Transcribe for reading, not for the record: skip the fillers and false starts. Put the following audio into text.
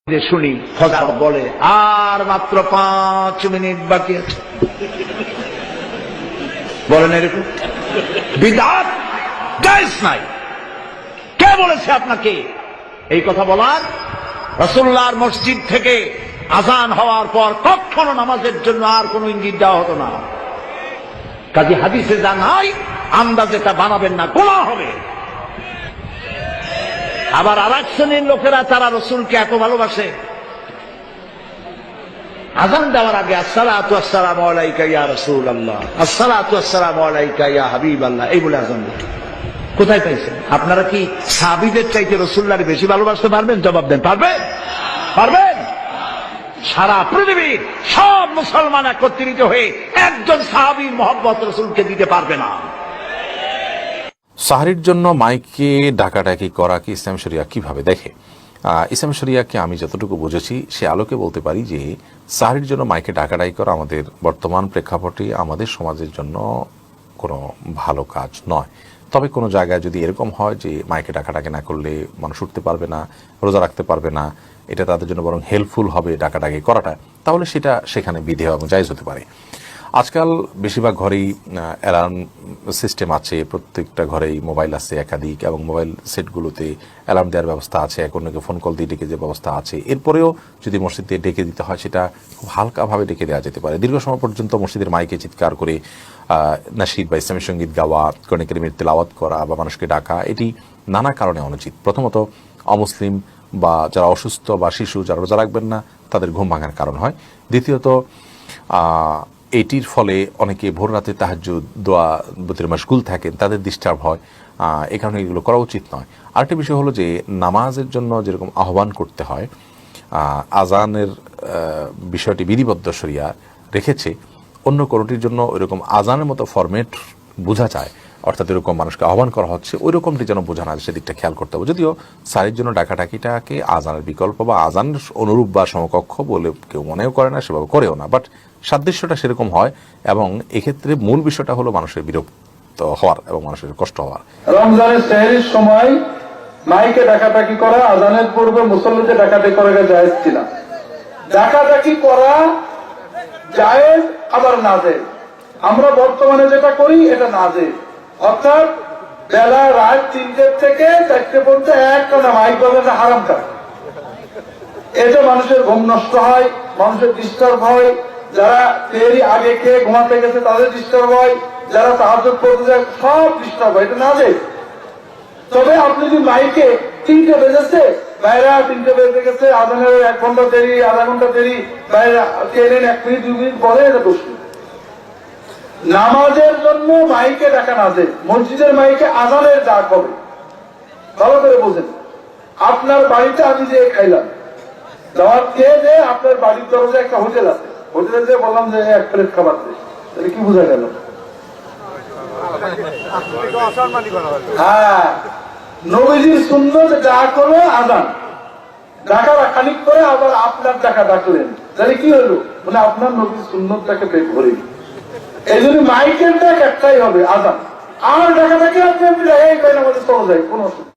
শুনি ফজর বলে আর মাত্র 5 মিনিট বাকি আছে, বলেন এরকম বিদআত জায়েজ নাই। কে বলেছে আপনাকে এই কথা বলার? রাসূলুল্লাহর মসজিদ থেকে আযান হওয়ার পর কখনো নামাজের জন্য আর কোনো ইঙ্গিত দেওয়া হতো না। কাজী হাদিসে যা নাই আন্দাজে তা বানাবেন না, গুনাহ হবে। আবার আরেক শ্রেণীর লোকেরা তারা রাসূলকে এত ভালোবাসে, আযান দেওয়ার আগে আসসালাতু ওয়াসসালামু আলাইকা ইয়া রাসূলুল্লাহ, আসসালাতু ওয়াসসালামু আলাইকা ইয়া হাবিবাল্লাহ, এই বলে আযান দেয়। কোথায় পাইছেন? আপনারা কি সাহাবীদের চাইতে রাসূলুল্লাহকে বেশি ভালোবাসতে পারবেন? জবাব দেন, পারবেন? পারবেন? সারা পৃথিবীর সব মুসলমান একত্রিত হয়ে একজন সাহাবীর মহব্বত রাসূলকে দিতে পারবে না। সাহরির জন্য মাইকে ডাকাডাকি করা কি ইসলাম শরিয়া কিভাবে দেখে? ইসলাম শরিয়াকে আমি যতটুকু বুঝেছি সে আলোকে বলতে পারি যে সাহরির জন্য মাইকে ডাকাডাকি করা আমাদের বর্তমান প্রেক্ষাপটে আমাদের সমাজের জন্য কোনো ভালো কাজ নয়। তবে কোনো জায়গায় যদি এরকম হয় যে মাইকে ডাকাডাকি না করলে মানুষ উঠতে পারবে না, রোজা রাখতে পারবে না, এটা তাদের জন্য বরং হেল্পফুল হবে ডাকাডাকি করাটা, তাহলে সেটা সেখানে বিধেয় এবং জায়েজ হতে পারে। আজকাল বেশিরভাগ ঘরেই অ্যালার্ম সিস্টেম আছে, প্রত্যেকটা ঘরেই মোবাইল আছে একাধিক, এবং মোবাইল সেটগুলোতে অ্যালার্ম দেওয়ার ব্যবস্থা আছে, এক অন্যকে ফোন কল দিয়ে ডেকে যে ব্যবস্থা আছে। এরপরেও যদি মসজিদে ডেকে দিতে হয় সেটা খুব হালকাভাবে ডেকে দেওয়া যেতে পারে। দীর্ঘ সময় পর্যন্ত মসজিদের মাইকে চিৎকার করে নাশিদ বা ইসলামী সঙ্গীত গাওয়া, কোরআন কারীমের তেলাওয়াত করা বা মানুষকে ডাকা, এটি নানা কারণে অনুচিত। প্রথমত অমুসলিম বা যারা অসুস্থ বা শিশু যারা রোজা রাখবেন না তাদের ঘুম ভাঙার কারণ হয়। দ্বিতীয়ত এটির ফলে অনেকে ভোর রাতে তাহাজ্জুদ দোয়া বতের মাশগুল থাকেন, তাদের ডিস্টার্ব হয়, এই কারণে এগুলো করা উচিত নয়। আরেকটা বিষয় হলো যে নামাজের জন্য যেরকম আহ্বান করতে হয়, আজানের বিষয়টি বিধিবদ্ধ শরিয়া রেখেছে, অন্য কোনোটির জন্য ওইরকম আজানের মতো ফরম্যাট বোঝা যায়, অর্থাৎ এরকম মানুষকে আহ্বান করা হচ্ছে ওই রকমটি যেন বোঝা না, সেদিকটা খেয়াল করতে হবে। যদিও সারির জন্য ডাকাডাকিটাকে আজানের বিকল্প বা আজানের অনুরূপ বা সমকক্ষ বলে কেউ মনেও করে না, সেভাবে করেও না, বাট সাদৃশ্যটা সেরকম হয়। এবং এক্ষেত্রে মূল বিষয়টা হলো মানুষের বিরক্ত হওয়ার এবং মানুষের কষ্ট হওয়ার। রমজানের সেহরির সময় মাইকে ডাকাডাকি করা, আজানের পূর্বে মুসল্লিদের ডাকাডাকি করা জায়েজ কিনা? ডাকাডাকি করা জায়েজ আবার নাজেজ। আমরা বর্তমানে যেটা করি এটা নাজেজ, অর্থাৎ বেলা রাত 3টে থেকে 4টে পর্যন্ত একটা মাইক বাজানো হারাম কাজ। এতে মানুষের ঘুম নষ্ট হয়, মানুষের ডিস্টার্ব হয়, যারা সেহরি আগে খেয়ে ঘুমাতে গেছে তাদের ডিস্টার্ব হয়, যারা তাহাজ্জুদ পড়তে যায় সব ডিস্টার্ব হয়, এটা নাজেজ। তবে আপনি যদি মাইকে 3টে বেজেছে, বাইরে 3টে বেজে গেছে, আজানের 1 ঘন্টা দেরি, আধা ঘন্টা দেরি, বাইরে ট্রেনের 1 মিনিট 2 মিনিট পরে, এটা দোষ। নামাজের জন্য মাইকে ডাকা নাজেজ। মসজিদের মাইকে আজানের ডাক হবে, ভালো করে বোঝেন। আপনার বাড়িতে আমি যে খাইলাম, দাওয়াত খেয়ে যে আপনার বাড়ির দরজায় একটা হোটেল আছে, হোটেলে যে বললাম যে 1 প্লেট খাবার দে, তাহলে কি বোঝা গেল? হ্যাঁ, নবীজির সুন্নত ডাক হলো আজান, ডাকা খানিক করে আবার আপনার ডাকা ডাকলেন, তাহলে কি হলো? মানে আপনার নবীর সুন্নতটাকে বের করে। এই জন্য মাইকের ডাক একটাই হবে, আজান। আর ডাকাটাকে আপনি আমাদের চলে যায়, কোনো অসুবিধা।